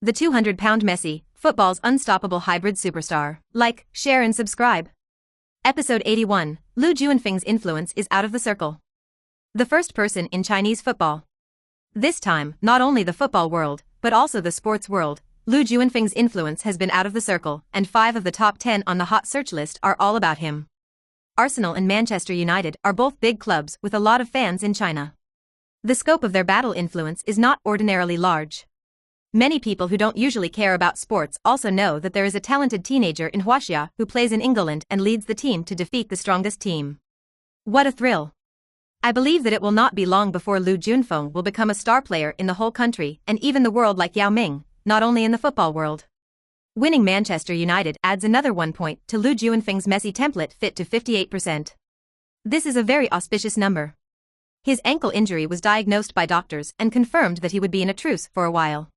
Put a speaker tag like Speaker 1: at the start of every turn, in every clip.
Speaker 1: The 200-pound Messi, football's unstoppable hybrid superstar. Like, share and subscribe. Episode 81, Lu Junfeng's influence is out of the circle. The first person in Chinese football. This time, not only the football world, but also the sports world, Lu Junfeng's influence has been out of the circle, and 5 of the top 10 on the hot search list are all about him. Arsenal and Manchester United are both big clubs with a lot of fans in China. The scope of their battle influence is not ordinarily large. Many people who don't usually care about sports also know that there is a talented teenager in Huaxia who plays in England and leads the team to defeat the strongest team. What a thrill! I believe that it will not be long before Lu Junfeng will become a star player in the whole country and even the world like Yao Ming, not only in the football world. Winning Manchester United adds another 1 point to Lu Junfeng's Messi template fit to 58%. This is a very auspicious number. His ankle injury was diagnosed by doctors and confirmed that he would be in a truce for a while.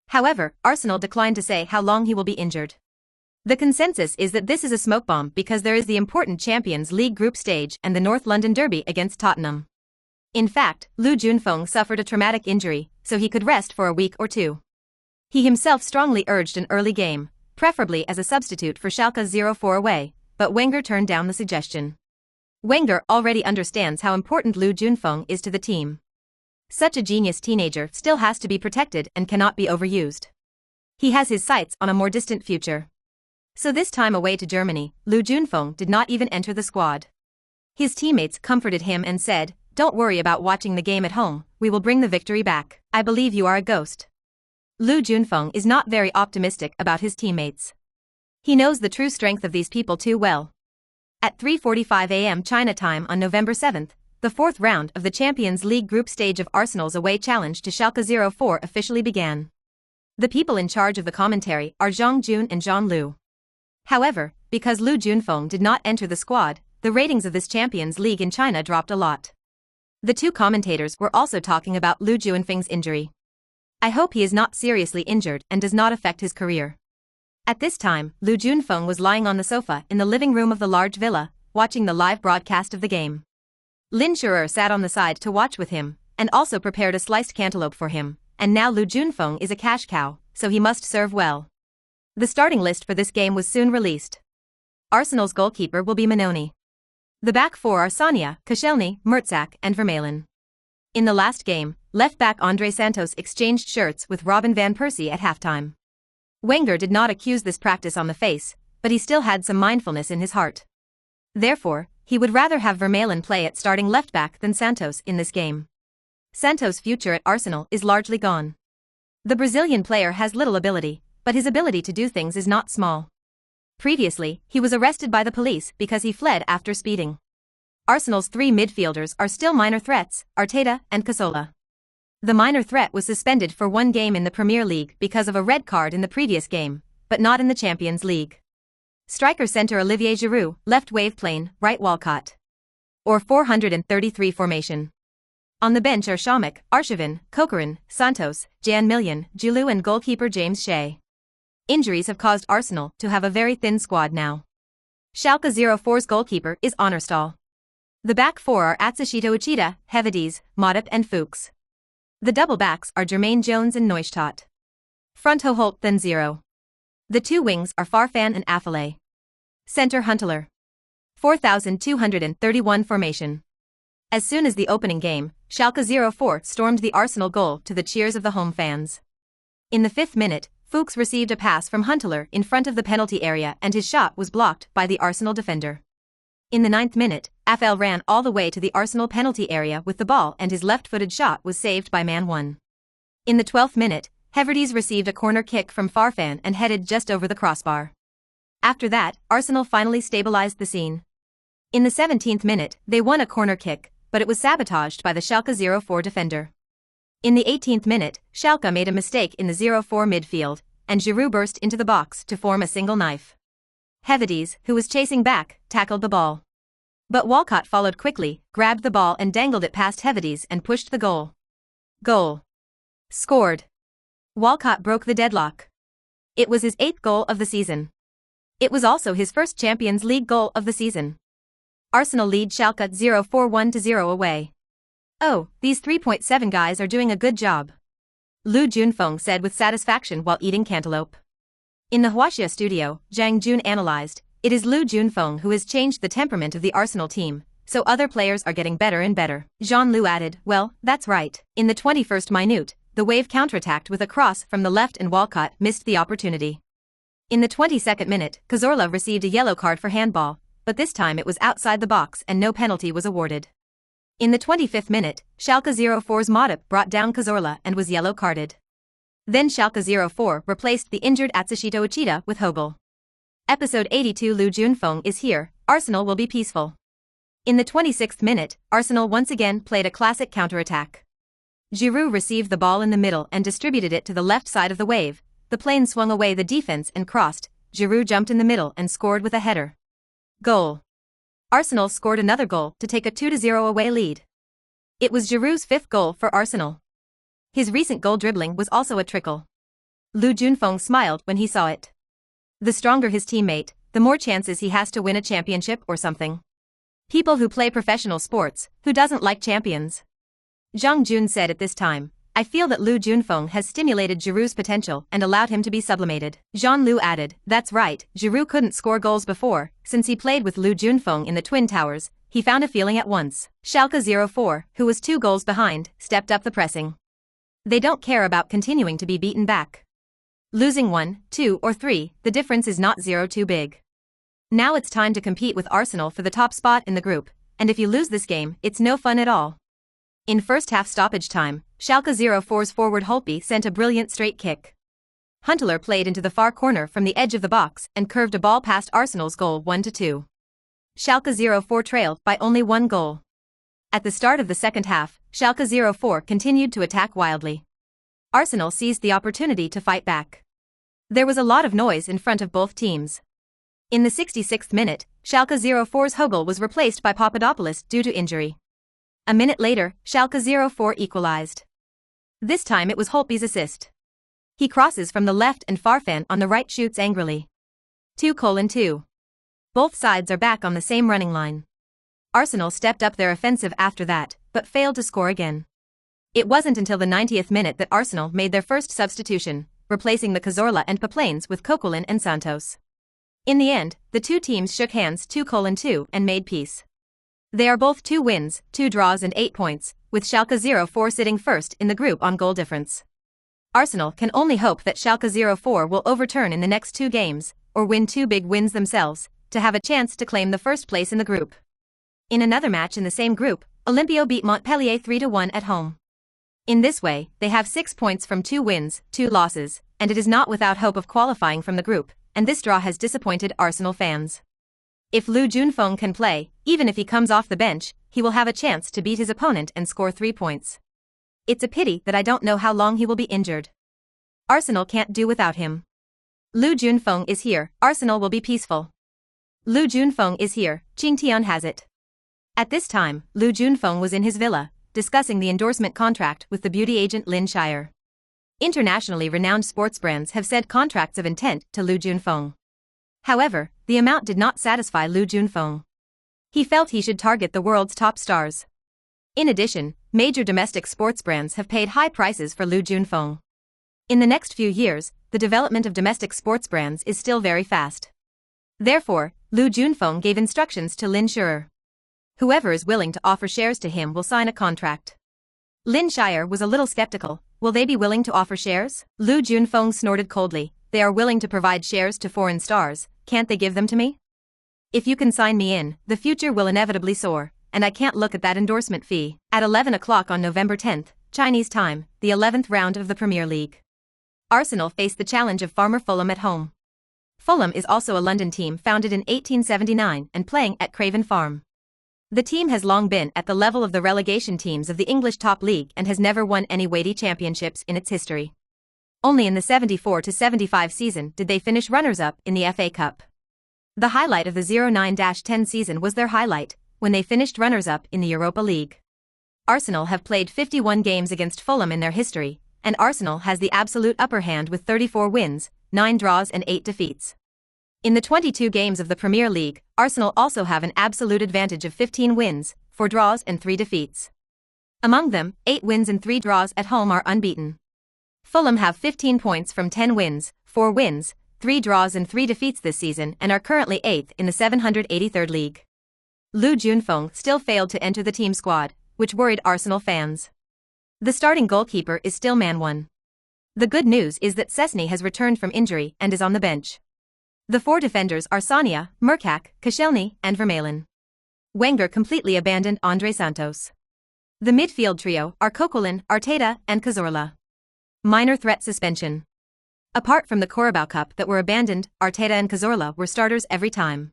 Speaker 1: However, Arsenal declined to say how long he will be injured. The consensus is that this is a smoke bomb because there is the important Champions League group stage and the North London derby against Tottenham. In fact, Lu Junfeng suffered a traumatic injury, so he could rest for a week or two. He himself strongly urged an early game, preferably as a substitute for Schalke 04 away, but Wenger turned down the suggestion. Wenger already understands how important Lu Junfeng is to the team. Such a genius teenager still has to be protected and cannot be overused. He has his sights on a more distant future. So this time away to Germany, Lu Junfeng did not even enter the squad. His teammates comforted him and said, "Don't worry about watching the game at home, we will bring the victory back. I believe you are a ghost." Lu Junfeng is not very optimistic about his teammates. He knows the true strength of these people too well. At 3:45 a.m. China time on November 7th, the 4th round of the Champions League group stage of Arsenal's away challenge to Schalke 04 officially began. The people in charge of the commentary are Zhang Jun and Zhang Lu. However, because Lu Junfeng did not enter the squad, the ratings of this Champions League in China dropped a lot. The two commentators were also talking about Lu Junfeng's injury. "I hope he is not seriously injured and does not affect his career." At this time, Lu Junfeng was lying on the sofa in the living room of the large villa, watching the live broadcast of the game. Lin Shurer sat on the side to watch with him, and also prepared a sliced cantaloupe for him, and now Lu Junfeng is a cash cow, so he must serve well. The starting list for this game was soon released. Arsenal's goalkeeper will be Manoni. The back four are Sonia, Koscielny, Mertzak, and Vermaelen. In the last game, left-back Andre Santos exchanged shirts with Robin van Persie at halftime. Wenger did not accuse this practice on the face, but he still had some mindfulness in his heart. Therefore, he would rather have Vermaelen play at starting left-back than Santos in this game. Santos' future at Arsenal is largely gone. The Brazilian player has little ability, but his ability to do things is not small. Previously, he was arrested by the police because he fled after speeding. Arsenal's 3 midfielders are still minor threats, Arteta and Cazorla. The minor threat was suspended for 1 game in the Premier League because of a red card in the previous game, but not in the Champions League. Striker center Olivier Giroud, left wave plane, right Walcott. Or 433 formation. On the bench are Shamik, Arshavin, Kokorin, Santos, Jan Million, Giroud and goalkeeper James Shea. Injuries have caused Arsenal to have a very thin squad now. Schalke 04's goalkeeper is Honorstall. The back four are Atsushito Uchida, Hevides, Modip and Fuchs. The double backs are Jermaine Jones and Neustadt. Front Holt then 0. The 2 wings are Farfan and Affalay. Center Huntelaar. 4,231 formation. As soon as the opening game, Schalke 04 stormed the Arsenal goal to the cheers of the home fans. In the 5th minute, Fuchs received a pass from Huntelaar in front of the penalty area and his shot was blocked by the Arsenal defender. In the 9th minute, Affel ran all the way to the Arsenal penalty area with the ball and his left-footed shot was saved by man 1. In the 12th minute, Hevides received a corner kick from Farfan and headed just over the crossbar. After that, Arsenal finally stabilized the scene. In the 17th minute, they won a corner kick, but it was sabotaged by the Schalke 04 defender. In the 18th minute, Schalke made a mistake in the 04 midfield, and Giroud burst into the box to form a single knife. Hevides, who was chasing back, tackled the ball. But Walcott followed quickly, grabbed the ball and dangled it past Hevides and pushed the goal. Goal. Scored. Walcott broke the deadlock. It was his 8th goal of the season. It was also his first Champions League goal of the season. Arsenal lead Schalke 04 1-0 away. Oh, these 3.7 guys are doing a good job. Lu Junfeng said with satisfaction while eating cantaloupe. In the Huaxia studio, Zhang Jun analyzed, it is Lu Junfeng who has changed the temperament of the Arsenal team, so other players are getting better and better. Jean Lu added, well, that's right. In the 21st minute, the Wave counterattacked with a cross from the left and Walcott missed the opportunity. In the 22nd minute, Cazorla received a yellow card for handball, but this time it was outside the box and no penalty was awarded. In the 25th minute, Schalke 04's Modip brought down Cazorla and was yellow carded. Then Schalke 04 replaced the injured Atsushito Uchida with Hogel. Episode 82 Lu Junfeng is here, Arsenal will be peaceful. In the 26th minute, Arsenal once again played a classic counterattack. Giroud received the ball in the middle and distributed it to the left side of the Wave. The plane swung away the defense and crossed. Giroud jumped in the middle and scored with a header. Goal. Arsenal scored another goal to take a 2-0 away lead. It was Giroud's 5th goal for Arsenal. His recent goal dribbling was also a trickle. Lu Junfeng smiled when he saw it. The stronger his teammate, the more chances he has to win a championship or something. People who play professional sports, who doesn't like champions? Zhang Jun said at this time, I feel that Lu Junfeng has stimulated Giroud's potential and allowed him to be sublimated. Jean Lu added, that's right, Giroud couldn't score goals before, since he played with Lu Junfeng in the Twin Towers, he found a feeling at once. Schalke 04, who was 2 goals behind, stepped up the pressing. They don't care about continuing to be beaten back. Losing 1, 2 or 3, the difference is not 0 too big. Now it's time to compete with Arsenal for the top spot in the group, and if you lose this game, it's no fun at all. In first half stoppage time, Schalke 04's forward Holtby sent a brilliant straight kick. Huntelaar played into the far corner from the edge of the box and curved a ball past Arsenal's goal 1-2. Schalke 04 trailed by only 1 goal. At the start of the second half, Schalke 04 continued to attack wildly. Arsenal seized the opportunity to fight back. There was a lot of noise in front of both teams. In the 66th minute, Schalke 04's Hogel was replaced by Papadopoulos due to injury. A minute later, Schalke 04 equalized. This time it was Holtby's assist. He crosses from the left and Farfan on the right shoots angrily. 2-2. Both sides are back on the same running line. Arsenal stepped up their offensive after that, but failed to score again. It wasn't until the 90th minute that Arsenal made their first substitution, replacing the Cazorla and Paplanes with Coquelin and Santos. In the end, the two teams shook hands 2-2 and made peace. They are both 2 wins, 2 draws and 8 points, with Schalke 04 sitting first in the group on goal difference. Arsenal can only hope that Schalke 04 will overturn in the next 2 games, or win 2 big wins themselves, to have a chance to claim the first place in the group. In another match in the same group, Olimpio beat Montpellier 3-1 at home. In this way, they have 6 points from 2 wins, 2 losses, and it is not without hope of qualifying from the group, and this draw has disappointed Arsenal fans. If Lu Junfeng can play, even if he comes off the bench, he will have a chance to beat his opponent and score 3 points. It's a pity that I don't know how long he will be injured. Arsenal can't do without him. Lu Junfeng is here, Arsenal will be peaceful. Lu Junfeng is here, Qingtian has it. At this time, Lu Junfeng was in his villa, discussing the endorsement contract with the beauty agent Lin Shire. Internationally renowned sports brands have said contracts of intent to Lu Junfeng. However, the amount did not satisfy Lu Junfeng. He felt he should target the world's top stars. In addition, major domestic sports brands have paid high prices for Lu Junfeng. In the next few years, the development of domestic sports brands is still very fast. Therefore, Lu Junfeng gave instructions to Lin Shire. Whoever is willing to offer shares to him will sign a contract. Lin Shire was a little skeptical. Will they be willing to offer shares? Lu Junfeng snorted coldly. They are willing to provide shares to foreign stars, can't they give them to me? If you can sign me in, the future will inevitably soar, and I can't look at that endorsement fee. At 11 o'clock on November 10th, Chinese time, the 11th round of the Premier League. Arsenal face the challenge of farmer Fulham at home. Fulham is also a London team founded in 1879 and playing at Craven Farm. The team has long been at the level of the relegation teams of the English top league and has never won any weighty championships in its history. Only in the 74-75 season did they finish runners-up in the FA Cup. The highlight of the 09-10 season was their highlight, when they finished runners-up in the Europa League. Arsenal have played 51 games against Fulham in their history, and Arsenal has the absolute upper hand with 34 wins, 9 draws and 8 defeats. In the 22 games of the Premier League, Arsenal also have an absolute advantage of 15 wins, 4 draws and 3 defeats. Among them, 8 wins and 3 draws at home are unbeaten. Fulham have 15 points from 10 wins, 4 wins, 3 draws and 3 defeats this season and are currently 8th in the 783rd league. Lu Junfeng still failed to enter the team squad, which worried Arsenal fans. The starting goalkeeper is still Man 1. The good news is that Szczesny has returned from injury and is on the bench. The 4 defenders are Sonia, Murkak, Koscielny, and Vermaelen. Wenger completely abandoned Andre Santos. The midfield trio are Coquelin, Arteta, and Cazorla. Minor threat suspension. Apart from the Carabao Cup that were abandoned, Arteta and Cazorla were starters every time.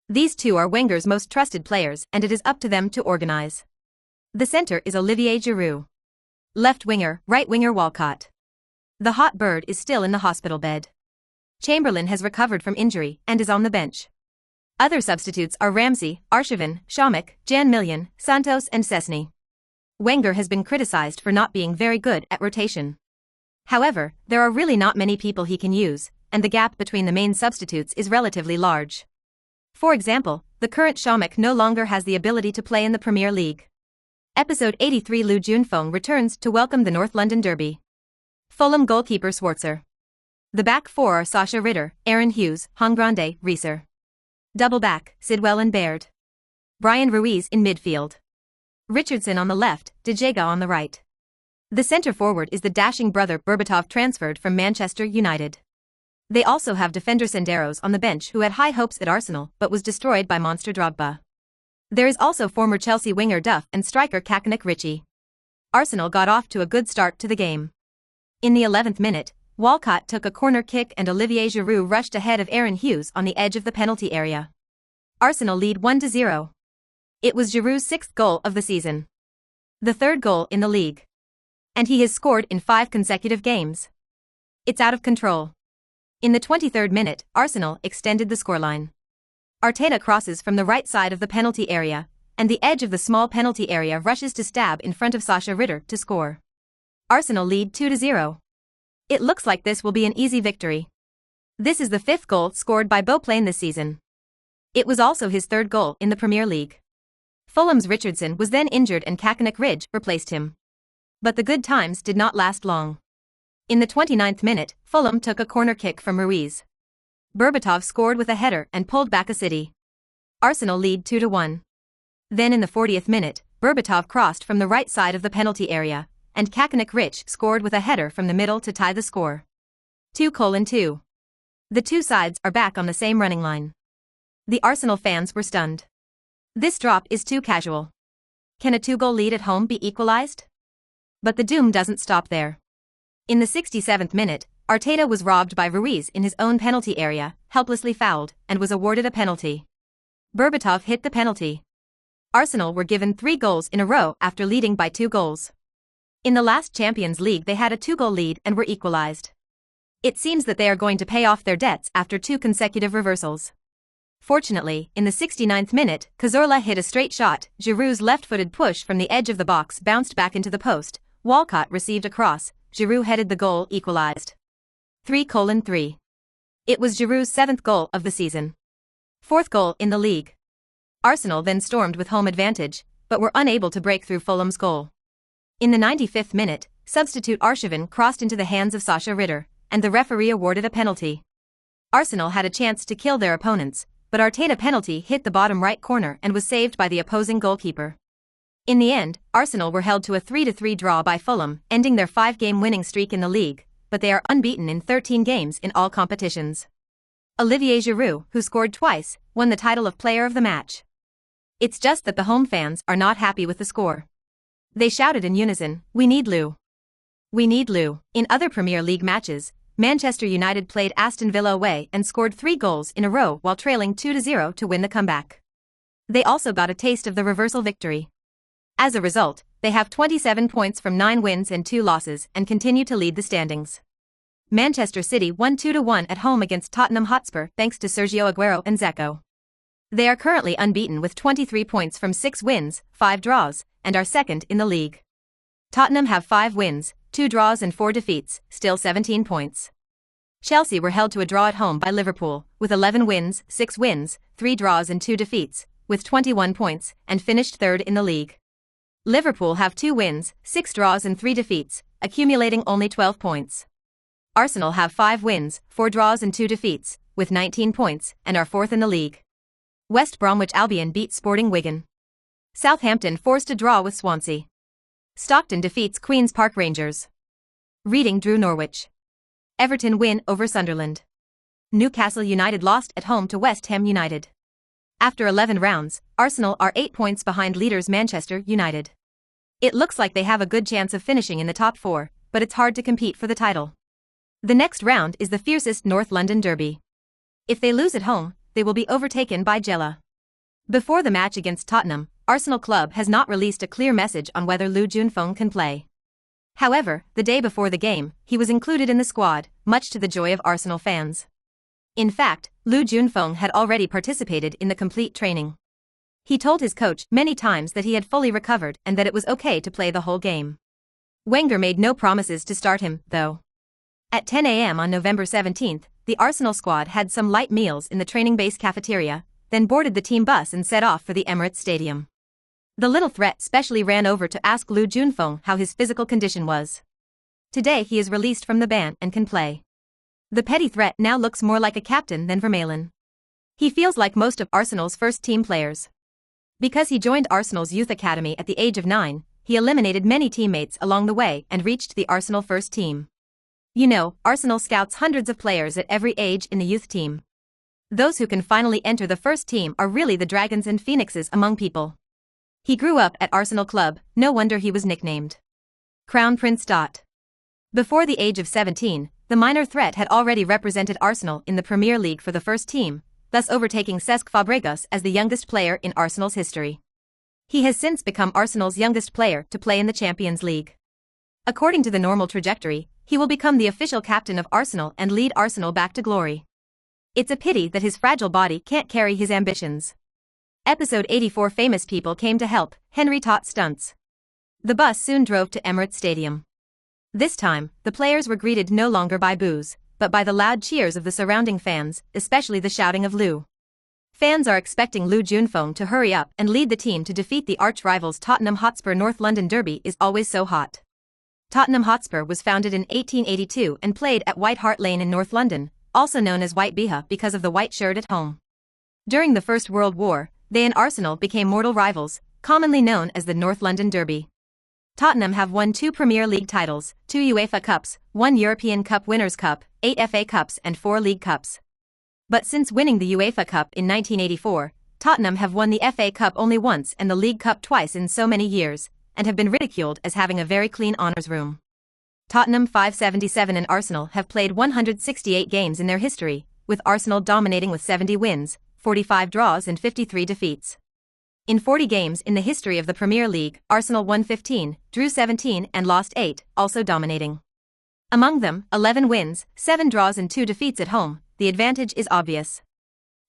Speaker 1: These two are Wenger's most trusted players and it is up to them to organize. The center is Olivier Giroud. Left winger, right winger Walcott. The hot bird is still in the hospital bed. Chamberlain has recovered from injury and is on the bench. Other substitutes are Ramsey, Arshavin, Shamik, Jan Million, Santos and Szczesny. Wenger has been criticized for not being very good at rotation. However, there are really not many people he can use, and the gap between the main substitutes is relatively large. For example, the current Shamik no longer has the ability to play in the Premier League. Episode 83 Lu Junfeng returns to welcome the North London derby. Fulham goalkeeper Schwarzer. The back 4 are Sasha Ritter, Aaron Hughes, Hongrande, Reeser. Double back, Sidwell and Baird. Brian Ruiz in midfield. Richardson on the left, De Jaga on the right. The centre forward is the dashing brother Berbatov transferred from Manchester United. They also have defender Senderos on the bench who had high hopes at Arsenal but was destroyed by monster Drogba. There is also former Chelsea winger Duff and striker Kacanik Ritchie. Arsenal got off to a good start to the game. In the 11th minute, Walcott took a corner kick and Olivier Giroud rushed ahead of Aaron Hughes on the edge of the penalty area. Arsenal lead 1-0. It was Giroud's 6th goal of the season. The 3rd goal in the league. And he has scored in 5 consecutive games. It's out of control. In the 23rd minute, Arsenal extended the scoreline. Arteta crosses from the right side of the penalty area, and the edge of the small penalty area rushes to stab in front of Sasha Ritter to score. Arsenal lead 2-0. It looks like this will be an easy victory. This is the 5th goal scored by Beauplain this season. It was also his 3rd goal in the Premier League. Fulham's Richardson was then injured and Kacanik Ridge replaced him. But the good times did not last long. In the 29th minute, Fulham took a corner kick from Ruiz. Berbatov scored with a header and pulled back a City. Arsenal lead 2-1. Then in the 40th minute, Berbatov crossed from the right side of the penalty area, and Kacanik Ridge scored with a header from the middle to tie the score. 2-2. The two sides are back on the same running line. The Arsenal fans were stunned. This drop is too casual. Can a 2-goal lead at home be equalized? But the doom doesn't stop there. In the 67th minute, Arteta was robbed by Ruiz in his own penalty area, helplessly fouled, and was awarded a penalty. Berbatov hit the penalty. Arsenal were given 3 goals in a row after leading by 2 goals. In the last Champions League they had a 2-goal lead and were equalized. It seems that they are going to pay off their debts after 2 consecutive reversals. Fortunately, in the 69th minute, Cazorla hit a straight shot, Giroud's left-footed push from the edge of the box bounced back into the post, Walcott received a cross, Giroud headed the goal equalized. 3-3. It was Giroud's 7th goal of the season. 4th goal in the league. Arsenal then stormed with home advantage, but were unable to break through Fulham's goal. In the 95th minute, substitute Arshavin crossed into the hands of Sasha Ritter, and the referee awarded a penalty. Arsenal had a chance to kill their opponents, but Arteta penalty hit the bottom right corner and was saved by the opposing goalkeeper. In the end, Arsenal were held to a 3-3 draw by Fulham, ending their 5-game winning streak in the league, but they are unbeaten in 13 games in all competitions. Olivier Giroud, who scored twice, won the title of Player of the Match. It's just that the home fans are not happy with the score. They shouted in unison, "We need Lu. We need Lu." In other Premier League matches, Manchester United played Aston Villa away and scored 3 goals in a row while trailing 2-0 to win the comeback. They also got a taste of the reversal victory. As a result, they have 27 points from 9 wins and 2 losses and continue to lead the standings. Manchester City won 2-1 at home against Tottenham Hotspur thanks to Sergio Aguero and Dzeko. They are currently unbeaten with 23 points from 6 wins, 5 draws, and are second in the league. Tottenham have 5 wins, 2 draws and 4 defeats, still 17 points. Chelsea were held to a draw at home by Liverpool, with 11 wins, 6 wins, 3 draws and 2 defeats, with 21 points, and finished third in the league. Liverpool have 2 wins, 6 draws and 3 defeats, accumulating only 12 points. Arsenal have 5 wins, 4 draws and 2 defeats, with 19 points, and are 4th in the league. West Bromwich Albion beat Sporting Wigan. Southampton forced a draw with Swansea. Stockton defeats Queen's Park Rangers. Reading drew Norwich. Everton win over Sunderland. Newcastle United lost at home to West Ham United. After 11 rounds, Arsenal are 8 points behind leaders Manchester United. It looks like they have a good chance of finishing in the top 4, but it's hard to compete for the title. The next round is the fiercest North London derby. If they lose at home, they will be overtaken by Jella. Before the match against Tottenham, Arsenal club has not released a clear message on whether Lu Junfeng can play. However, the day before the game, he was included in the squad, much to the joy of Arsenal fans. In fact, Lu Junfeng had already participated in the complete training. He told his coach many times that he had fully recovered and that it was okay to play the whole game. Wenger made no promises to start him, though. At 10 a.m. on November 17, the Arsenal squad had some light meals in the training base cafeteria, then boarded the team bus and set off for the Emirates Stadium. The little threat specially ran over to ask Lu Junfeng how his physical condition was. Today he is released from the ban and can play. The petty threat now looks more like a captain than Vermaelen. He feels like most of Arsenal's first-team players. Because he joined Arsenal's youth academy at the age of 9, he eliminated many teammates along the way and reached the Arsenal first team. You know, Arsenal scouts hundreds of players at every age in the youth team. Those who can finally enter the first team are really the dragons and phoenixes among people. He grew up at Arsenal Club, no wonder he was nicknamed Crown Prince. Before the age of 17, the minor threat had already represented Arsenal in the Premier League for the first team, thus overtaking Cesc Fabregas as the youngest player in Arsenal's history. He has since become Arsenal's youngest player to play in the Champions League. According to the normal trajectory, he will become the official captain of Arsenal and lead Arsenal back to glory. It's a pity that his fragile body can't carry his ambitions. Episode 84 Famous people came to help, Henry taught stunts. The bus soon drove to Emirates Stadium. This time, the players were greeted no longer by boos, but by the loud cheers of the surrounding fans, especially the shouting of Lu. Fans are expecting Lu Junfeng to hurry up and lead the team to defeat the arch-rivals Tottenham Hotspur. North London derby is always so hot. Tottenham Hotspur was founded in 1882 and played at White Hart Lane in North London, also known as White Beha because of the white shirt at home. During the First World War, they and Arsenal became mortal rivals, commonly known as the North London derby. Tottenham have won 2 Premier League titles, 2 UEFA Cups, 1 European Cup Winners' Cup, 8 FA Cups and 4 League Cups. But since winning the UEFA Cup in 1984, Tottenham have won the FA Cup only once and the League Cup twice in so many years, and have been ridiculed as having a very clean honours room. Tottenham 577 and Arsenal have played 168 games in their history, with Arsenal dominating with 70 wins, 45 draws and 53 defeats. In 40 games in the history of the Premier League, Arsenal won 15, drew 17 and lost 8, also dominating. Among them, 11 wins, 7 draws and 2 defeats at home, the advantage is obvious.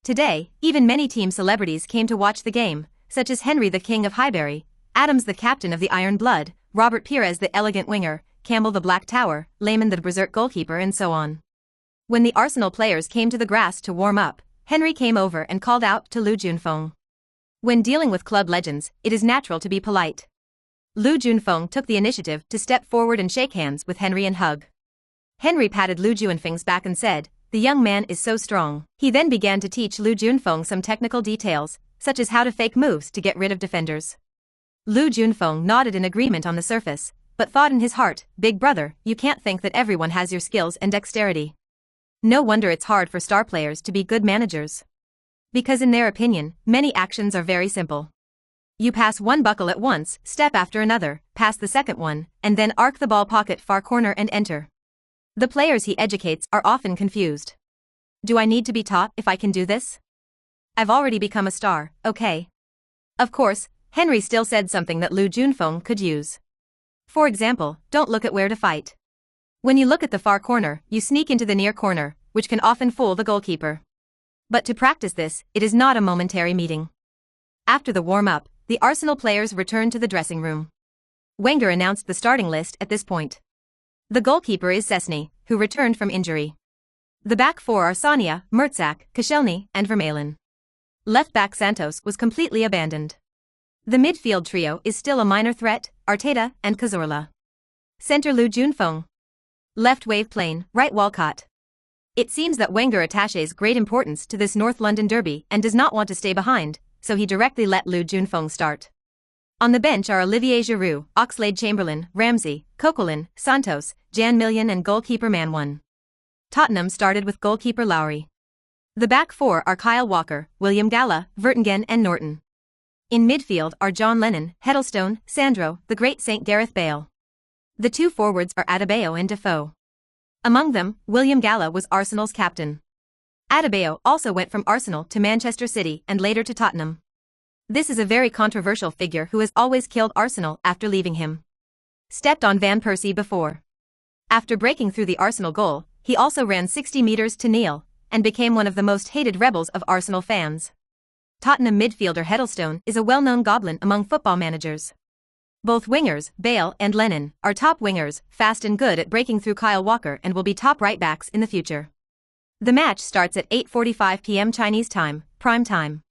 Speaker 1: Today, even many team celebrities came to watch the game, such as Henry the King of Highbury, Adams the captain of the Iron Blood, Robert Pires the elegant winger, Campbell the Black Tower, Lehmann the berserk goalkeeper and so on. When the Arsenal players came to the grass to warm up, Henry came over and called out to Lu Junfeng. When dealing with club legends, it is natural to be polite. Lu Junfeng took the initiative to step forward and shake hands with Henry and hug. Henry patted Lu Junfeng's back and said, "The young man is so strong." He then began to teach Lu Junfeng some technical details, such as how to fake moves to get rid of defenders. Lu Junfeng nodded in agreement on the surface, but thought in his heart, "Big brother, you can't think that everyone has your skills and dexterity. No wonder it's hard for star players to be good managers. Because in their opinion, many actions are very simple. You pass one buckle at once, step after another, pass the second one, and then arc the ball pocket far corner and enter." The players he educates are often confused. Do I need to be taught if I can do this? I've already become a star, okay? Of course, Henry still said something that Lu Junfeng could use. For example, don't look at where to fight. When you look at the far corner, you sneak into the near corner, which can often fool the goalkeeper. But to practice this, it is not a momentary meeting. After the warm-up, the Arsenal players returned to the dressing room. Wenger announced the starting list at this point. The goalkeeper is Szczesny, who returned from injury. The back four are Sonia, Mertzak, Koscielny, and Vermaelen. Left back Santos was completely abandoned. The midfield trio is still a minor threat, Arteta and Cazorla. Center Lu Junfeng. Left Wave Plane, right Walcott. It seems that Wenger attaches great importance to this North London derby and does not want to stay behind, so he directly let Lu Junfeng start. On the bench are Olivier Giroud, Oxlade-Chamberlain, Ramsey, Coquelin, Santos, Jan Million and goalkeeper Man1. Tottenham started with goalkeeper Lowry. The back four are Kyle Walker, William Galla, Vertonghen and Norton. In midfield are John Lennon, Heddlestone, Sandro, the great St. Gareth Bale. The two forwards are Adebayo and Defoe. Among them, William Galla was Arsenal's captain. Adebayo also went from Arsenal to Manchester City and later to Tottenham. This is a very controversial figure who has always killed Arsenal after leaving him. Stepped on Van Persie before. After breaking through the Arsenal goal, he also ran 60 meters to kneel, and became one of the most hated rebels of Arsenal fans. Tottenham midfielder Heddlestone is a well-known goblin among football managers. Both wingers, Bale and Lennon, are top wingers, fast and good at breaking through Kyle Walker and will be top right-backs in the future. The match starts at 8:45 p.m. Chinese time, prime time.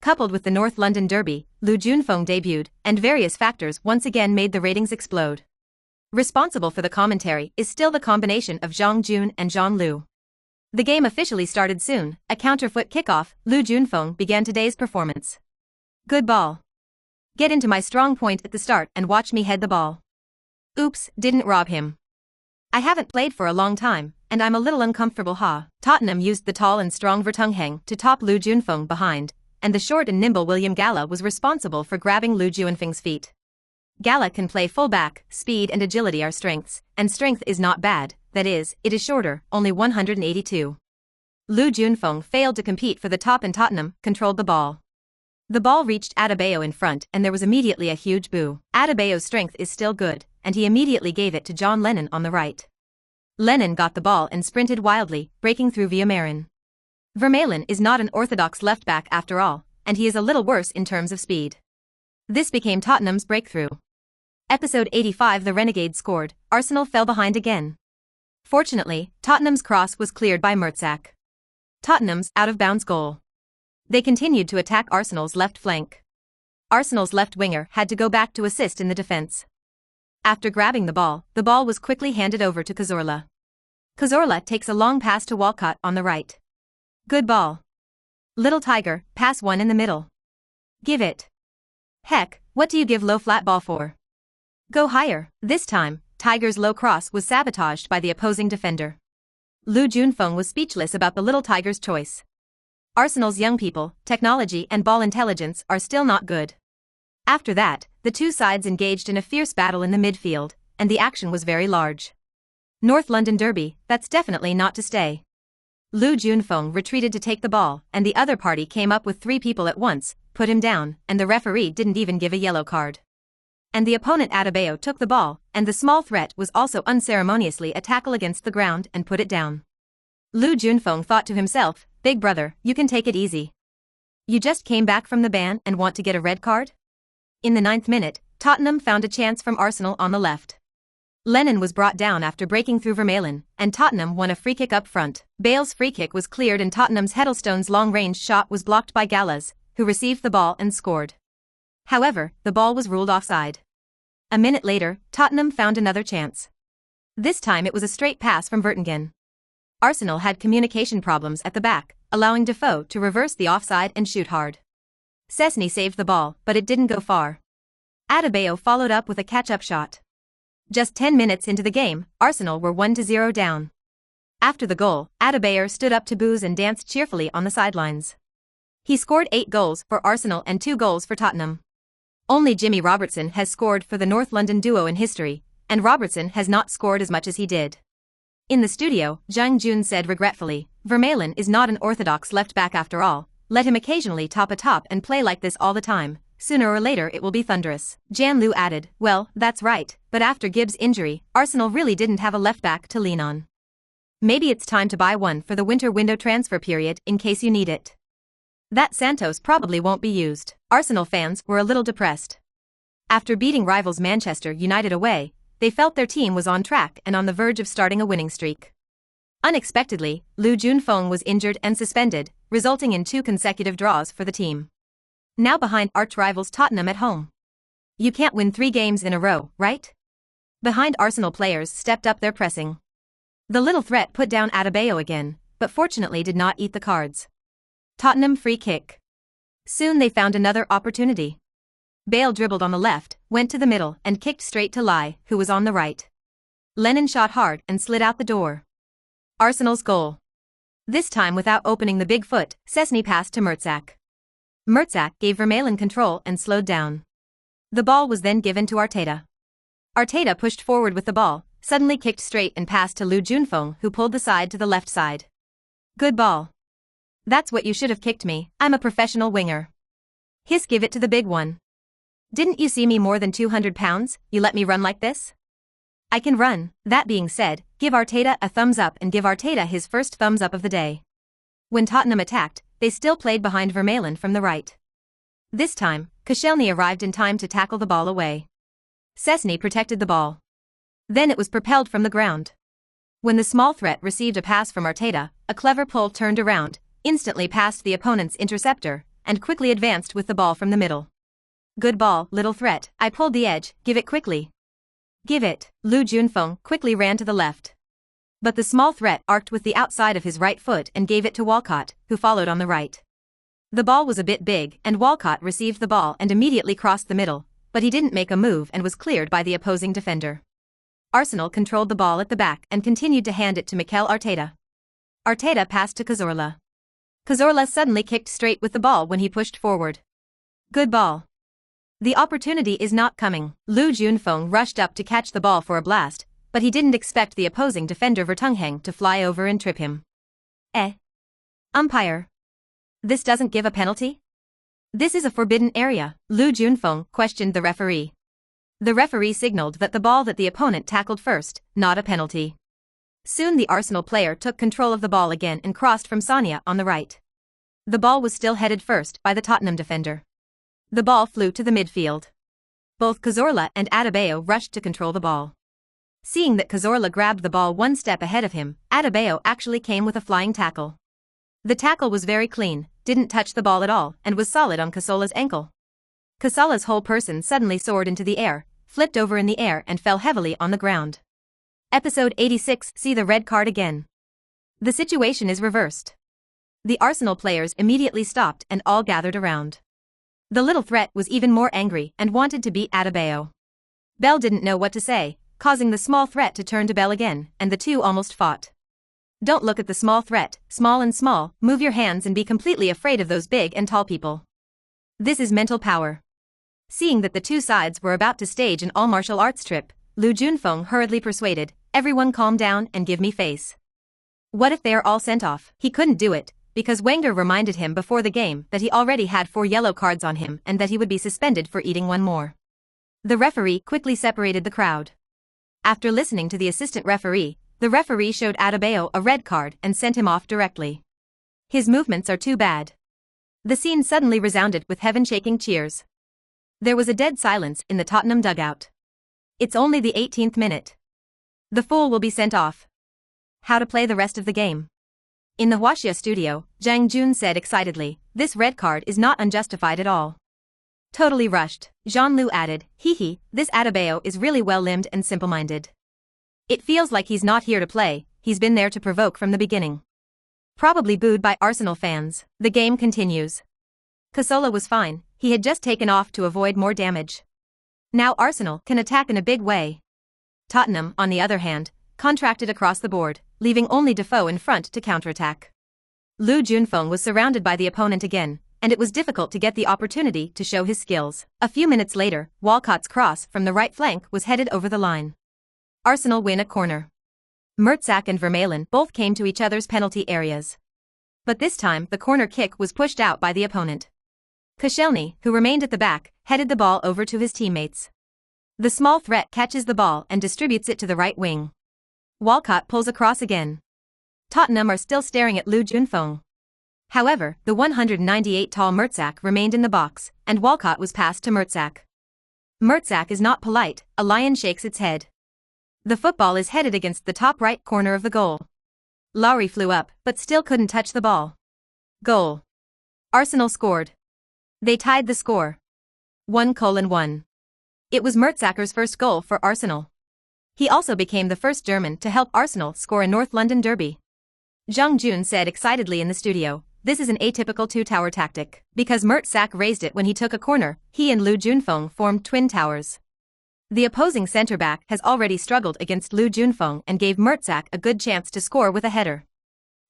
Speaker 1: Coupled with the North London derby, Lu Junfeng debuted, and various factors once again made the ratings explode. Responsible for the commentary is still the combination of Zhang Jun and Zhang Lu. The game officially started soon, a counterfoot kickoff. Lu Junfeng began today's performance. Good ball. Get into my strong point at the start and watch me head the ball. Oops, didn't rob him. I haven't played for a long time, and I'm a little uncomfortable Tottenham used the tall and strong Vertonghen to top Lu Junfeng behind, and the short and nimble William Galla was responsible for grabbing Lu Junfeng's feet. Galla can play full-back, speed and agility are strengths, and strength is not bad, that is, it is shorter, only 182. Lu Junfeng failed to compete for the top and Tottenham controlled the ball. The ball reached Adebayo in front and there was immediately a huge boo. Adebayo's strength is still good, and he immediately gave it to John Lennon on the right. Lennon got the ball and sprinted wildly, breaking through Vermaelen. Vermaelen is not an orthodox left-back after all, and he is a little worse in terms of speed. This became Tottenham's breakthrough. Episode 85 The Renegades scored, Arsenal fell behind again. Fortunately, Tottenham's cross was cleared by Mertesacker. Tottenham's out-of-bounds goal. They continued to attack Arsenal's left flank. Arsenal's left winger had to go back to assist in the defense. After grabbing the ball was quickly handed over to Cazorla. Cazorla takes a long pass to Walcott on the right. Good ball. Little Tiger, pass one in the middle. Give it. Heck, what do you give low flat ball for? Go higher. This time, Tiger's low cross was sabotaged by the opposing defender. Lu Junfeng was speechless about the little Tiger's choice. Arsenal's young people, technology and ball intelligence are still not good. After that, the two sides engaged in a fierce battle in the midfield, and the action was very large. North London derby, that's definitely not to stay. Lu Junfeng retreated to take the ball, and the other party came up with three people at once, put him down, and the referee didn't even give a yellow card. And the opponent Adebayo took the ball, and the small threat was also unceremoniously a tackle against the ground and put it down. Lu Junfeng thought to himself, "Big brother, you can take it easy. You just came back from the ban and want to get a red card?" In the 9th minute, Tottenham found a chance from Arsenal on the left. Lennon was brought down after breaking through Vermaelen, and Tottenham won a free kick up front. Bale's free kick was cleared and Tottenham's Heddlestone's long-range shot was blocked by Galla's, who received the ball and scored. However, the ball was ruled offside. A minute later, Tottenham found another chance. This time it was a straight pass from Vertonghen. Arsenal had communication problems at the back, allowing Defoe to reverse the offside and shoot hard. Szczesny saved the ball, but it didn't go far. Adebayo followed up with a catch-up shot. Just 10 minutes into the game, Arsenal were 1-0 down. After the goal, Adebayo stood up to boos and danced cheerfully on the sidelines. He scored 8 goals for Arsenal and 2 goals for Tottenham. Only Jimmy Robertson has scored for the North London duo in history, and Robertson has not scored as much as he did. In the studio, Zhang Jun said regretfully, "Vermaelen is not an orthodox left-back after all, let him occasionally top a top and play like this all the time, sooner or later it will be thunderous." Jan Lu added, "Well, that's right, but after Gibbs' injury, Arsenal really didn't have a left-back to lean on. Maybe it's time to buy one for the winter window transfer period in case you need it. That Santos probably won't be used." Arsenal fans were a little depressed. After beating rivals Manchester United away, they felt their team was on track and on the verge of starting a winning streak. Unexpectedly, Lu Junfeng was injured and suspended, resulting in 2 consecutive draws for the team. now behind arch-rivals Tottenham at home. You can't win 3 games in a row, right? Behind Arsenal players stepped up their pressing. The little threat put down Adebayo again, but fortunately did not eat the cards. Tottenham free kick. Soon they found another opportunity. Bale dribbled on the left, went to the middle and kicked straight to Lai, who was on the right. Lennon shot hard and slid out the door. Arsenal's goal. This time without opening the big foot, Szczesny passed to Mertzak. Mertzak gave Vermaelen control and slowed down. The ball was then given to Arteta. Arteta pushed forward with the ball, suddenly kicked straight and passed to Lu Junfeng, who pulled the side to the left side. Good ball. That's what you should have kicked me, I'm a professional winger. Hiss, give it to the big one. Didn't you see me more than 200 pounds, you let me run like this? I can run. That being said, give Arteta a thumbs up and give Arteta his first thumbs up of the day. When Tottenham attacked, they still played behind Vermaelen from the right. This time, Koscielny arrived in time to tackle the ball away. Szczesny protected the ball. Then it was propelled from the ground. When the small threat received a pass from Arteta, a clever pull turned around, instantly passed the opponent's interceptor, and quickly advanced with the ball from the middle. Good ball, little threat, I pulled the edge, give it quickly. Give it. Lu Junfeng quickly ran to the left. But the small threat arced with the outside of his right foot and gave it to Walcott, who followed on the right. The ball was a bit big and Walcott received the ball and immediately crossed the middle, but he didn't make a move and was cleared by the opposing defender. Arsenal controlled the ball at the back and continued to hand it to Mikel Arteta. Arteta passed to Cazorla. Cazorla suddenly kicked straight with the ball when he pushed forward. Good ball. The opportunity is not coming. Lu Junfeng rushed up to catch the ball for a blast, but he didn't expect the opposing defender Vertonghen to fly over and trip him. Umpire. This doesn't give a penalty? This is a forbidden area, Lu Junfeng questioned the referee. The referee signaled that the ball that the opponent tackled first, not a penalty. Soon the Arsenal player took control of the ball again and crossed from Sonia on the right. The ball was still headed first by the Tottenham defender. The ball flew to the midfield. Both Cazorla and Adebayo rushed to control the ball. Seeing that Cazorla grabbed the ball one step ahead of him, Adebayo actually came with a flying tackle. The tackle was very clean, didn't touch the ball at all, and was solid on Cazorla's ankle. Cazorla's whole person suddenly soared into the air, flipped over in the air and fell heavily on the ground. Episode 86. See the red card again. The situation is reversed. The Arsenal players immediately stopped and all gathered around. The little threat was even more angry and wanted to beat Adebayo. Bell didn't know what to say, causing the small threat to turn to Bell again, and the two almost fought. Don't look at the small threat, small and small, move your hands and be completely afraid of those big and tall people. This is mental power. Seeing that the two sides were about to stage an all-martial arts trip, Lu Junfeng hurriedly persuaded, everyone calm down and give me face. What if they are all sent off? He couldn't do it, because Wenger reminded him before the game that he already had 4 yellow cards on him and that he would be suspended for eating one more. The referee quickly separated the crowd. After listening to the assistant referee, the referee showed Adebayo a red card and sent him off directly. His movements are too bad. The scene suddenly resounded with heaven-shaking cheers. There was a dead silence in the Tottenham dugout. It's only the 18th minute. The fool will be sent off. How to play the rest of the game? In the Huaxia studio, Zhang Jun said excitedly, this red card is not unjustified at all. Totally rushed, Jean-Lu added, hee, this Adebayo is really well-limbed and simple-minded. It feels like he's not here to play, he's been there to provoke from the beginning. Probably booed by Arsenal fans. The game continues. Cazorla was fine, he had just taken off to avoid more damage. Now Arsenal can attack in a big way. Tottenham, on the other hand, contracted across the board, leaving only Defoe in front to counterattack. Lu Junfeng was surrounded by the opponent again, and it was difficult to get the opportunity to show his skills. A few minutes later, Walcott's cross from the right flank was headed over the line. Arsenal win a corner. Mertzak and Vermaelen both came to each other's penalty areas. But this time the corner kick was pushed out by the opponent. Koscielny, who remained at the back, headed the ball over to his teammates. The small threat catches the ball and distributes it to the right wing. Walcott pulls across again. Tottenham are still staring at Lu Junfeng. However, the 198-tall Mertzak remained in the box, and Walcott was passed to Mertzak. Mertzak is not polite, a lion shakes its head. The football is headed against the top right corner of the goal. Lowry flew up, but still couldn't touch the ball. Goal. Arsenal scored. They tied the score. 1:1. It was Mertesacker's first goal for Arsenal. He also became the first German to help Arsenal score a North London derby. Zhang Jun said excitedly in the studio, "This is an atypical two-tower tactic. Because Mertesacker raised it when he took a corner, he and Lu Junfeng formed twin towers." The opposing centre-back has already struggled against Lu Junfeng and gave Mertesacker a good chance to score with a header.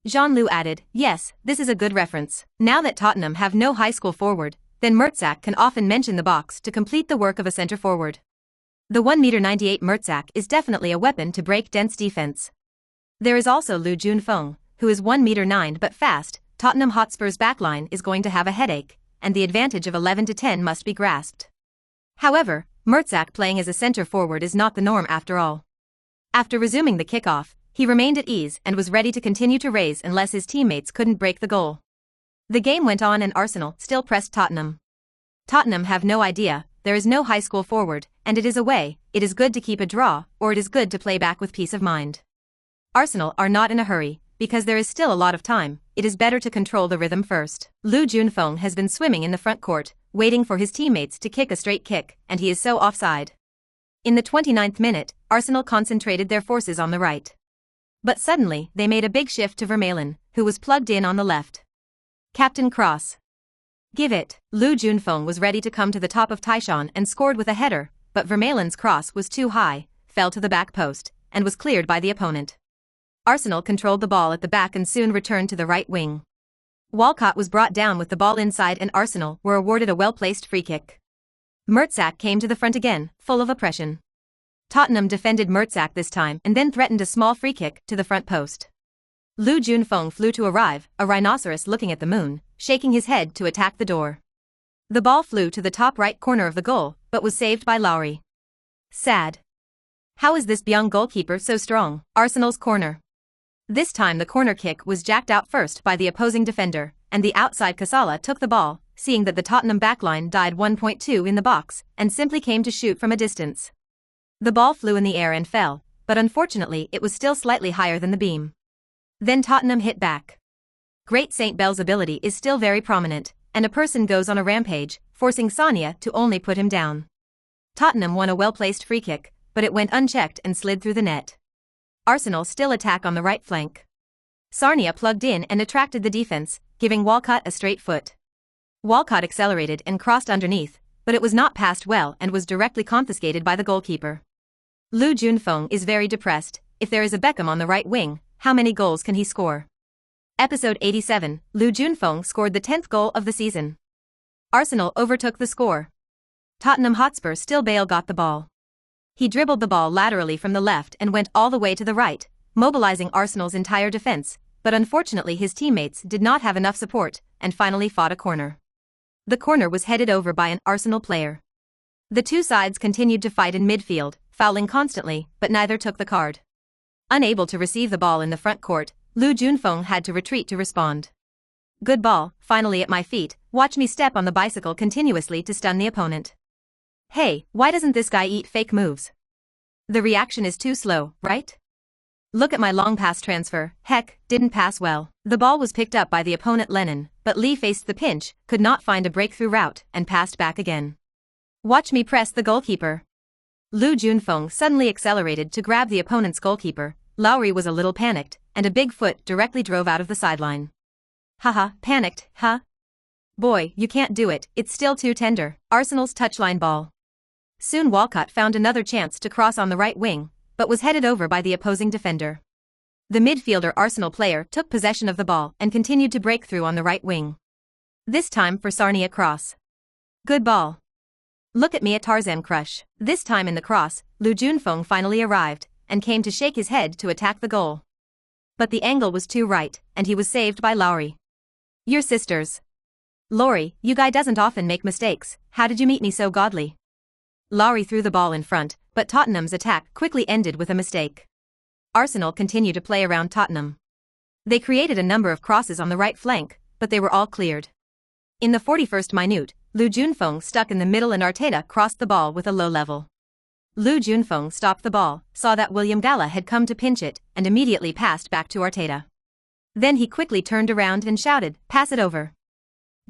Speaker 1: Jean-Lu added, "Yes, this is a good reference. Now that Tottenham have no high school forward, then Mertesacker can often mention the box to complete the work of a centre-forward. The 1m98 Mertesacker is definitely a weapon to break dense defense." There is also Lu Junfeng, who is 1m9 but fast. Tottenham Hotspur's backline is going to have a headache, and the advantage of 11-10 must be grasped. However, Mertesacker playing as a centre-forward is not the norm after all. After resuming the kickoff, he remained at ease and was ready to continue to raise unless his teammates couldn't break the goal. The game went on and Arsenal still pressed Tottenham. Tottenham have no idea, there is no high school forward, and it is away. It is good to keep a draw, or it is good to play back with peace of mind. Arsenal are not in a hurry, because there is still a lot of time. It is better to control the rhythm first. Lu Junfeng has been swimming in the front court, waiting for his teammates to kick a straight kick, and he is so offside. In the 29th minute, Arsenal concentrated their forces on the right. But suddenly, they made a big shift to Vermaelen, who was plugged in on the left. Captain Cross. Give it. Lu Junfeng was ready to come to the top of Taishan and scored with a header, but Vermaelen's cross was too high, fell to the back post, and was cleared by the opponent. Arsenal controlled the ball at the back and soon returned to the right wing. Walcott was brought down with the ball inside and Arsenal were awarded a well-placed free kick. Mertesacker came to the front again, full of oppression. Tottenham defended Mertesacker this time and then threatened a small free kick to the front post. Lu Junfeng flew to arrive, a rhinoceros looking at the moon, shaking his head to attack the door. The ball flew to the top right corner of the goal, but was saved by Lowry. Sad. How is this young goalkeeper so strong? Arsenal's corner. This time the corner kick was jacked out first by the opposing defender, and the outside Kasala took the ball, seeing that the Tottenham backline died 1.2 in the box, and simply came to shoot from a distance. The ball flew in the air and fell, but unfortunately it was still slightly higher than the beam. Then Tottenham hit back. Great St. Bell's ability is still very prominent, and a person goes on a rampage, forcing Sonia to only put him down. Tottenham won a well-placed free kick, but it went unchecked and slid through the net. Arsenal still attack on the right flank. Sarnia plugged in and attracted the defense, giving Walcott a straight foot. Walcott accelerated and crossed underneath, but it was not passed well and was directly confiscated by the goalkeeper. Lu Junfeng is very depressed. If there is a Beckham on the right wing, how many goals can he score? Episode 87, Lu Junfeng scored the 10th goal of the season. Arsenal overtook the score. Tottenham Hotspur still Bale got the ball. He dribbled the ball laterally from the left and went all the way to the right, mobilizing Arsenal's entire defense, but unfortunately his teammates did not have enough support, and finally fought a corner. The corner was headed over by an Arsenal player. The two sides continued to fight in midfield, fouling constantly, but neither took the card. Unable to receive the ball in the front court, Lu Junfeng had to retreat to respond. Good ball, finally at my feet, watch me step on the bicycle continuously to stun the opponent. Hey, why doesn't this guy eat fake moves? The reaction is too slow, right? Look at my long pass transfer, heck, didn't pass well. The ball was picked up by the opponent Lennon, but Lee faced the pinch, could not find a breakthrough route, and passed back again. Watch me press the goalkeeper. Lu Junfeng suddenly accelerated to grab the opponent's goalkeeper. Lowry was a little panicked, and a big foot directly drove out of the sideline. Haha, panicked, huh? Boy, you can't do it, it's still too tender. Arsenal's touchline ball. Soon Walcott found another chance to cross on the right wing, but was headed over by the opposing defender. The midfielder Arsenal player took possession of the ball and continued to break through on the right wing. This time for Sarnia cross. Good ball. Look at me at Tarzan crush. This time in the cross, Lu Junfeng finally arrived, and came to shake his head to attack the goal. But the angle was too right, and he was saved by Lowry. Your sisters. Lowry, you guy doesn't often make mistakes, how did you meet me so godly? Lowry threw the ball in front, but Tottenham's attack quickly ended with a mistake. Arsenal continued to play around Tottenham. They created a number of crosses on the right flank, but they were all cleared. In the 41st minute, Lu Junfeng stuck in the middle and Arteta crossed the ball with a low level. Lu Junfeng stopped the ball, saw that William Gala had come to pinch it, and immediately passed back to Arteta. Then he quickly turned around and shouted, "Pass it over."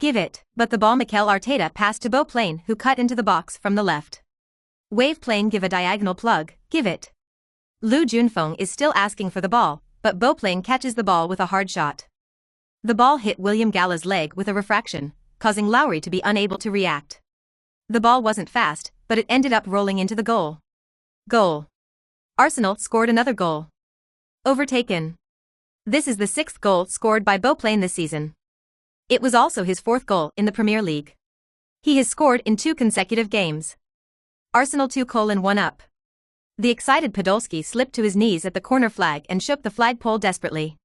Speaker 1: Give it, but the ball Mikel Arteta passed to Beauplain, who cut into the box from the left. Wave plane, give a diagonal plug, give it. Lu Junfeng is still asking for the ball, but Beauplain catches the ball with a hard shot. The ball hit William Gallagher's leg with a refraction, causing Lowry to be unable to react. The ball wasn't fast, but it ended up rolling into the goal. Goal. Arsenal scored another goal. Overtaken. This is the 6th goal scored by Beauplain this season. It was also his 4th goal in the Premier League. He has scored in 2 consecutive games. Arsenal 2:1 up. The excited Podolski slipped to his knees at the corner flag and shook the flagpole desperately.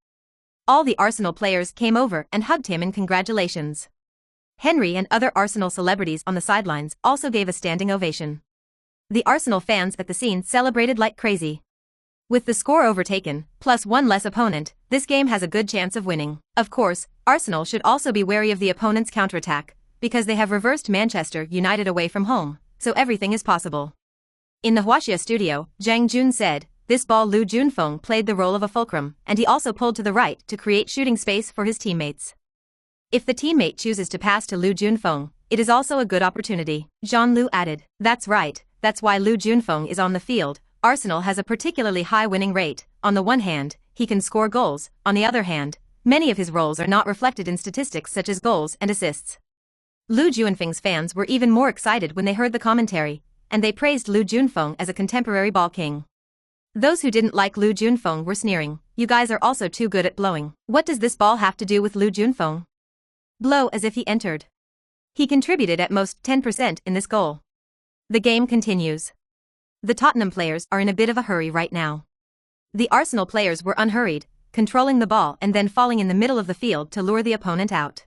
Speaker 1: All the Arsenal players came over and hugged him in congratulations. Henry and other Arsenal celebrities on the sidelines also gave a standing ovation. The Arsenal fans at the scene celebrated like crazy. With the score overtaken, plus 1 less opponent, this game has a good chance of winning. Of course, Arsenal should also be wary of the opponent's counterattack, because they have reversed Manchester United away from home, so everything is possible. In the Huaxia studio, Zhang Jun said, "This ball Lu Junfeng played the role of a fulcrum, and he also pulled to the right to create shooting space for his teammates. If the teammate chooses to pass to Lu Junfeng, it is also a good opportunity." Zhang Lu added, "That's right, that's why Lu Junfeng is on the field. Arsenal has a particularly high winning rate. On the one hand, he can score goals, on the other hand, many of his roles are not reflected in statistics such as goals and assists." Lu Junfeng's fans were even more excited when they heard the commentary, and they praised Lu Junfeng as a contemporary ball king. Those who didn't like Lu Junfeng were sneering, "You guys are also too good at blowing. What does this ball have to do with Lu Junfeng? Blow as if he entered. He contributed at most 10% in this goal." The game continues. The Tottenham players are in a bit of a hurry right now. The Arsenal players were unhurried, controlling the ball and then falling in the middle of the field to lure the opponent out.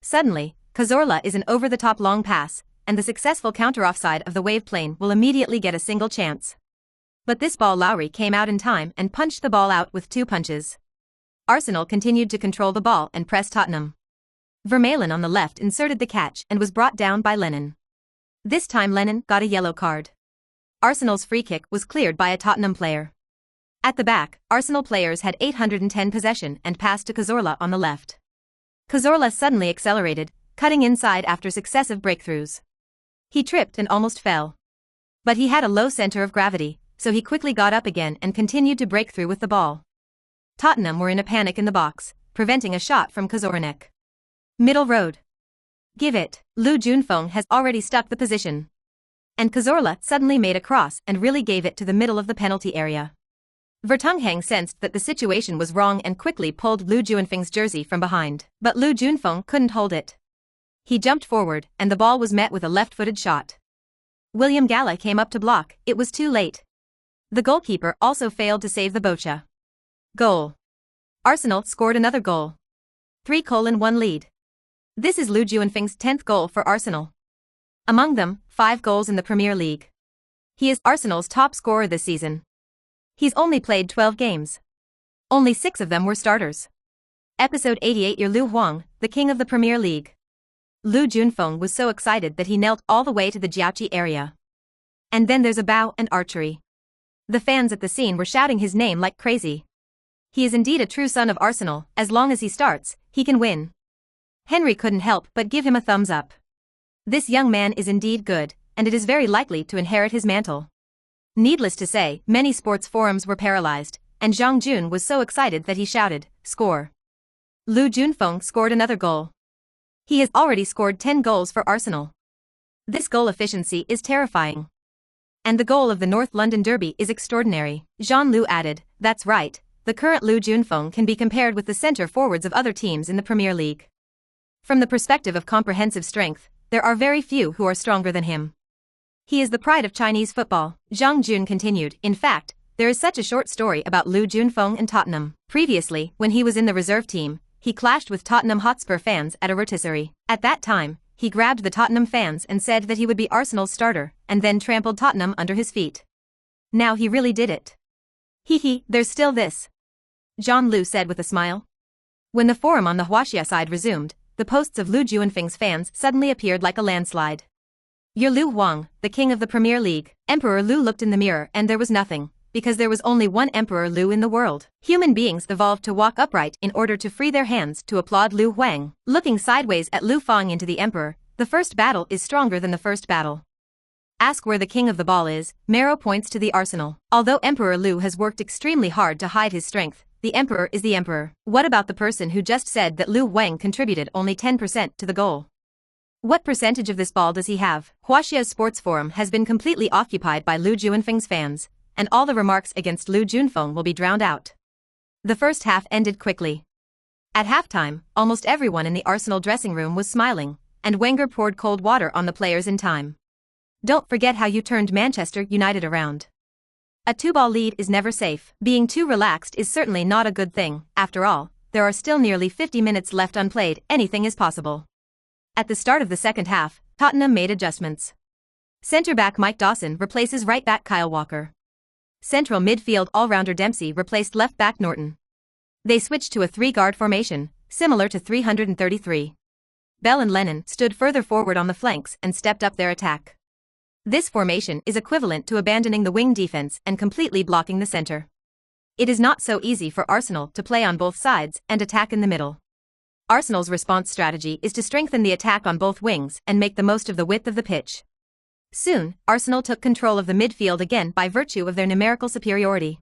Speaker 1: Suddenly, Cazorla is an over-the-top long pass, and the successful counter-offside of the wave plane will immediately get a single chance. But this ball Lowry came out in time and punched the ball out with 2 punches. Arsenal continued to control the ball and press Tottenham. Vermaelen on the left inserted the catch and was brought down by Lennon. This time Lennon got a yellow card. Arsenal's free kick was cleared by a Tottenham player. At the back, Arsenal players had 810 possession and passed to Cazorla on the left. Cazorla suddenly accelerated, cutting inside after successive breakthroughs. He tripped and almost fell. But he had a low center of gravity, so he quickly got up again and continued to break through with the ball. Tottenham were in a panic in the box, preventing a shot from Cazorla. Middle road. Give it. Lu Junfeng has already stuck the position. And Cazorla suddenly made a cross and really gave it to the middle of the penalty area. Vertonghen sensed that the situation was wrong and quickly pulled Lu Junfeng's jersey from behind. But Lu Junfeng couldn't hold it. He jumped forward, and the ball was met with a left-footed shot. William Gallagher came up to block, it was too late. The goalkeeper also failed to save the Bocha. Goal. Arsenal scored another goal. 3:1 lead. This is Lu Junfeng's 10th goal for Arsenal. Among them, 5 goals in the Premier League. He is Arsenal's top scorer this season. He's only played 12 games. Only 6 of them were starters. Episode 88. Your Lu Huang, the king of the Premier League. Lu Junfeng was so excited that he knelt all the way to the Jiaoqi area. And then there's a bow and archery. The fans at the scene were shouting his name like crazy. He is indeed a true son of Arsenal. As long as he starts, he can win. Henry couldn't help but give him a thumbs up. This young man is indeed good, and it is very likely to inherit his mantle. Needless to say, many sports forums were paralyzed, and Zhang Jun was so excited that he shouted, "Score." Lu Junfeng scored another goal. He has already scored 10 goals for Arsenal. This goal efficiency is terrifying. And the goal of the North London Derby is extraordinary. Jean Lu added, "That's right, the current Lu Junfeng can be compared with the centre forwards of other teams in the Premier League. From the perspective of comprehensive strength, there are very few who are stronger than him. He is the pride of Chinese football." Zhang Jun continued, "In fact, there is such a short story about Lu Junfeng and Tottenham. Previously, when he was in the reserve team, he clashed with Tottenham Hotspur fans at a rotisserie. At that time, he grabbed the Tottenham fans and said that he would be Arsenal's starter, and then trampled Tottenham under his feet. Now he really did it. Hee, there's still this," Zhang Lu said with a smile. When the forum on the Huaxia side resumed, the posts of Lu Junfeng's fans suddenly appeared like a landslide. "Your Lu Huang, the king of the Premier League." Emperor Lu looked in the mirror and there was nothing, because there was only one Emperor Lu in the world. Human beings evolved to walk upright in order to free their hands to applaud Lu Huang. Looking sideways at Lu Fang into the Emperor, the first battle is stronger than the first battle. Ask where the king of the ball is, Marrow points to the arsenal. Although Emperor Lu has worked extremely hard to hide his strength, the Emperor is the Emperor. What about the person who just said that Lu Huang contributed only 10% to the goal? What percentage of this ball does he have? Huaxia's sports forum has been completely occupied by Lu Junfeng's fans, and all the remarks against Lu Junfeng will be drowned out. The first half ended quickly. At halftime, almost everyone in the Arsenal dressing room was smiling, and Wenger poured cold water on the players in time. Don't forget how you turned Manchester United around. A 2-ball lead is never safe. Being too relaxed is certainly not a good thing. After all, there are still nearly 50 minutes left unplayed. Anything is possible. At the start of the second half, Tottenham made adjustments. Centre-back Mike Dawson replaces right-back Kyle Walker. Central midfield all-rounder Dempsey replaced left-back Norton. They switched to a 3-guard formation, similar to 333. Bell and Lennon stood further forward on the flanks and stepped up their attack. This formation is equivalent to abandoning the wing defense and completely blocking the center. It is not so easy for Arsenal to play on both sides and attack in the middle. Arsenal's response strategy is to strengthen the attack on both wings and make the most of the width of the pitch. Soon, Arsenal took control of the midfield again by virtue of their numerical superiority.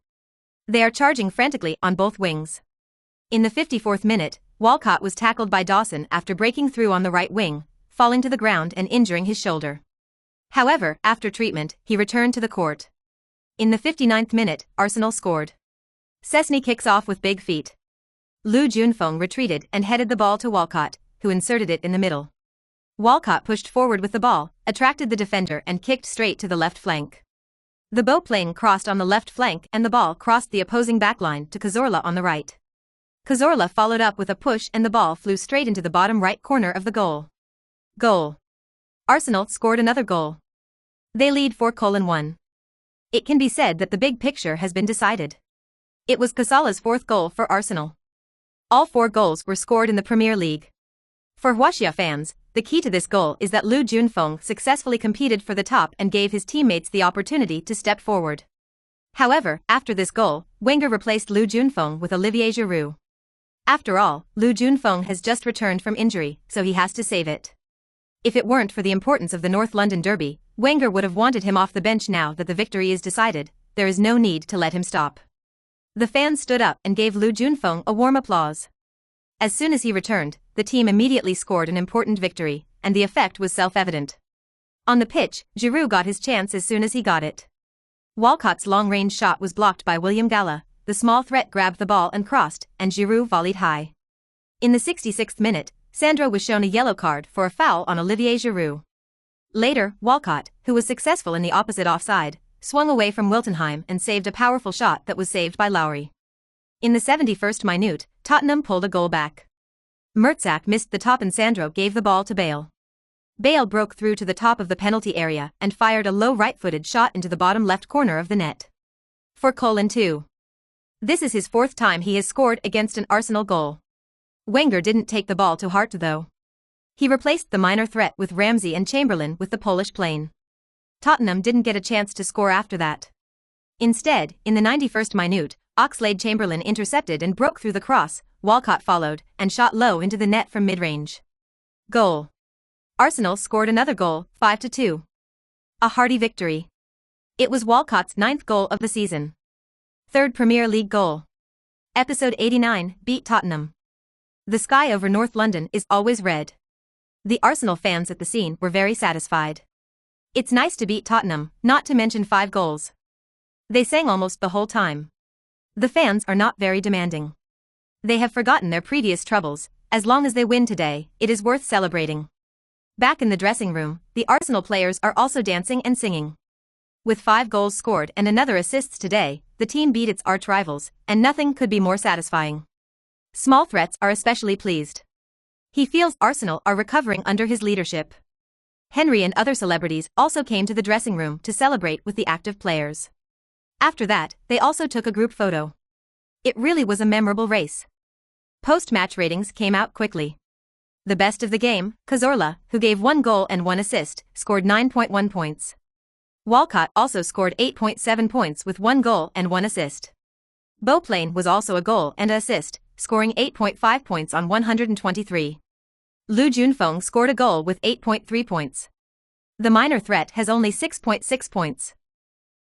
Speaker 1: They are charging frantically on both wings. In the 54th minute, Walcott was tackled by Dawson after breaking through on the right wing, falling to the ground and injuring his shoulder. However, after treatment, he returned to the court. In the 59th minute, Arsenal scored. Szczesny kicks off with big feet. Lu Junfeng retreated and headed the ball to Walcott, who inserted it in the middle. Walcott pushed forward with the ball, attracted the defender and kicked straight to the left flank. The bowplane crossed on the left flank and the ball crossed the opposing backline to Cazorla on the right. Cazorla followed up with a push and the ball flew straight into the bottom right corner of the goal. Goal. Arsenal scored another goal. They lead 4-1. It can be said that the big picture has been decided. It was Cazorla's 4th goal for Arsenal. All 4 goals were scored in the Premier League. For Huaxia fans, the key to this goal is that Lu Junfeng successfully competed for the top and gave his teammates the opportunity to step forward. However, after this goal, Wenger replaced Lu Junfeng with Olivier Giroud. After all, Lu Junfeng has just returned from injury, so he has to save it. If it weren't for the importance of the North London derby, Wenger would have wanted him off the bench. Now that the victory is decided, there is no need to let him stop. The fans stood up and gave Lu Junfeng a warm applause. As soon as he returned, the team immediately scored an important victory, and the effect was self-evident. On the pitch, Giroud got his chance as soon as he got it. Walcott's long-range shot was blocked by William Galla, the small threat grabbed the ball and crossed, and Giroud volleyed high. In the 66th minute, Sandro was shown a yellow card for a foul on Olivier Giroud. Later, Walcott, who was successful in the opposite offside, swung away from Wiltenheim and saved a powerful shot that was saved by Lowry. In the 71st minute, Tottenham pulled a goal back. Mertzak missed the top and Sandro gave the ball to Bale. Bale broke through to the top of the penalty area and fired a low right-footed shot into the bottom left corner of the net. 4-2. This is his 4th time he has scored against an Arsenal goal. Wenger didn't take the ball to heart though. He replaced the minor threat with Ramsey and Chamberlain with the Polish plane. Tottenham didn't get a chance to score after that. Instead, in the 91st minute, Oxlade-Chamberlain intercepted and broke through the cross, Walcott followed, and shot low into the net from mid-range. Goal. Arsenal scored another goal, 5-2. A hearty victory. It was Walcott's 9th goal of the season. 3rd Premier League goal. Episode 89, beat Tottenham. The sky over North London is always red. The Arsenal fans at the scene were very satisfied. It's nice to beat Tottenham, not to mention 5 goals. They sang almost the whole time. The fans are not very demanding. They have forgotten their previous troubles. As long as they win today, it is worth celebrating. Back in the dressing room, the Arsenal players are also dancing and singing. With 5 goals scored and another assists today, the team beat its arch-rivals, and nothing could be more satisfying. Small threats are especially pleased. He feels Arsenal are recovering under his leadership. Henry and other celebrities also came to the dressing room to celebrate with the active players. After that, they also took a group photo. It really was a memorable race. Post-match ratings came out quickly. The best of the game, Cazorla, who gave 1 goal and 1 assist, scored 9.1 points. Walcott also scored 8.7 points with 1 goal and 1 assist. Beauplain was also a goal and assist, scoring 8.5 points on 123. Lu Junfeng scored a goal with 8.3 points. The minor threat has only 6.6 points.